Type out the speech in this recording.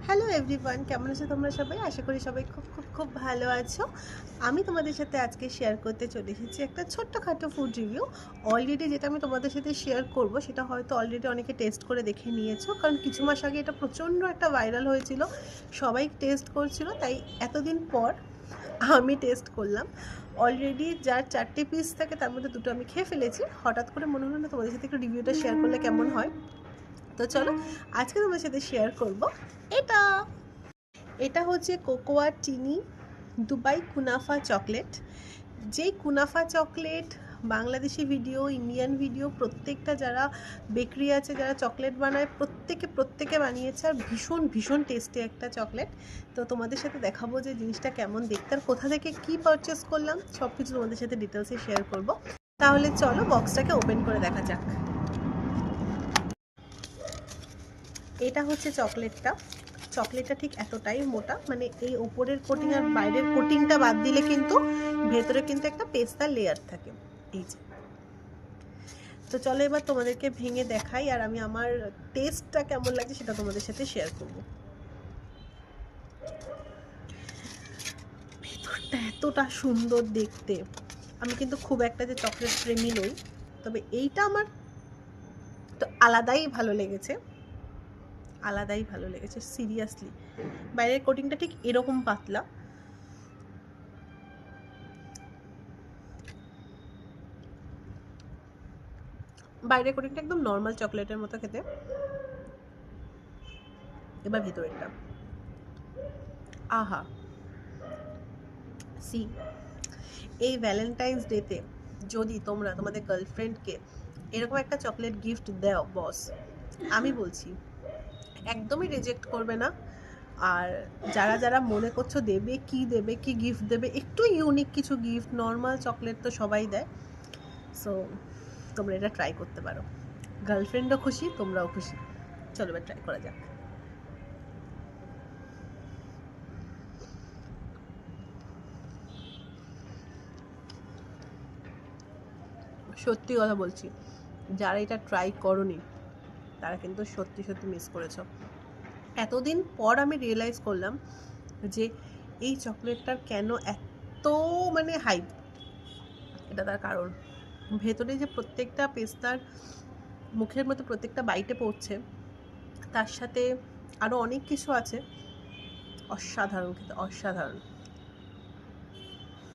Hello everyone, কেমন আছো তোমরা সবাই? আশা করি সবাই খুব খুব খুব ভালো আছো। আমি তোমাদের সাথে আজকে শেয়ার করতে চলে এসেছি একটা ছোট্টখাটো ফুড রিভিউ। অলরেডি যেটা আমি তোমাদের সাথে শেয়ার করব সেটা হয়তো অলরেডি অনেকে টেস্ট করে দেখে নিয়েছো, কারণ কিছু মাস আগে এটা প্রচণ্ড একটা ভাইরাল হয়েছিল, সবাই টেস্ট করছিল, তাই এতদিন পর আমি টেস্ট করলাম। অলরেডি যার 4টে পিস থাকে তার মধ্যে 2টো আমি খেয়ে ফেলেছি। হঠাৎ করে মনে হলো না তোমাদের সাথে একটু রিভিউটা শেয়ার করলে কেমন হয়। তো চলো আজকে তোমার সাথে শেয়ার করব এটা এটা হচ্ছে কোকোয়া চিনি দুবাই কুনাফা চকলেট। যেই kunafa chocolate Bangladeshi video, Indian video, প্রত্যেকটা যারা বেকারি আছে, যারা চকলেট বানায়, প্রত্যেকে বানিয়েছে, আর ভীষণ ভীষণ টেস্টি একটা চকলেট। তো তোমাদের সাথে দেখাবো যে জিনিসটা কেমন দেখতে আর কোথা থেকে কি পারচেস করলাম, সব কিছু তোমাদের সাথে ডিটেলসে শেয়ার করব। তাহলে চলো বক্সটাকে ওপেন করে দেখা যাক। এটা হচ্ছে চকলেটটা ঠিক এতটাই মোটা, মানে এই ওপরের কোটিং আর বাইরের কোটিংটা বাদ দিলে কিন্তু ভেতরে কিন্তু একটা পেস্তার লেয়ার থাকে। এই যে, তো চলো এবার তোমাদেরকে ভেঙে দেখাই, আর আমি আমার টেস্টটা কেমন লাগছে সেটা তোমাদের সাথে শেয়ার করব। ভেতরটা এতটা সুন্দর দেখতে। আমি কিন্তু খুব একটা যে চকলেট প্রেমী নই, তবে এইটা আমার তো আলাদাই ভালো লেগেছে সিরিয়াসলি। বাইরের কোটিংটা ঠিক এরকম পাতলা, বাইরের কোটিংটা একদম নর্মাল চকলেটের মতো খেতে। এবার ভেতরেরটা, আহা সি, এই ভ্যালেন্টাইন্স ডেতে যদি তোমরা তোমাদের গার্লফ্রেন্ডকে এরকম একটা চকলেট গিফট দাও বস, আমি বলছি একদমই রিজেক্ট করবে না। আর যারা যারা মনে করছো দেবে কি গিফট দেবে, একটু ইউনিক কিছু গিফট, নর্মাল চকলেট তো সবাই দেয়, সো তোমরা এটা ট্রাই করতে পারো। গার্লফ্রেন্ডও খুশি, তোমরাও খুশি। চলো এবার ট্রাই করা যাক। সত্যি কথা বলছি, যারা এটা ট্রাই করনি তারা কিন্তু সত্যি সত্যি মিস করেছো। এতদিন পর আমি রিয়েলাইজ করলাম যে এই চকলেটটার কেন এত মানে হাইপ। এটা তার কারণ, ভেতরে যে প্রত্যেকটা পেস্তার মুখের মতো প্রত্যেকটা বাইটে পড়ছে, তার সাথে আরও অনেক কিছু আছে। অসাধারণ খেতে, অসাধারণ।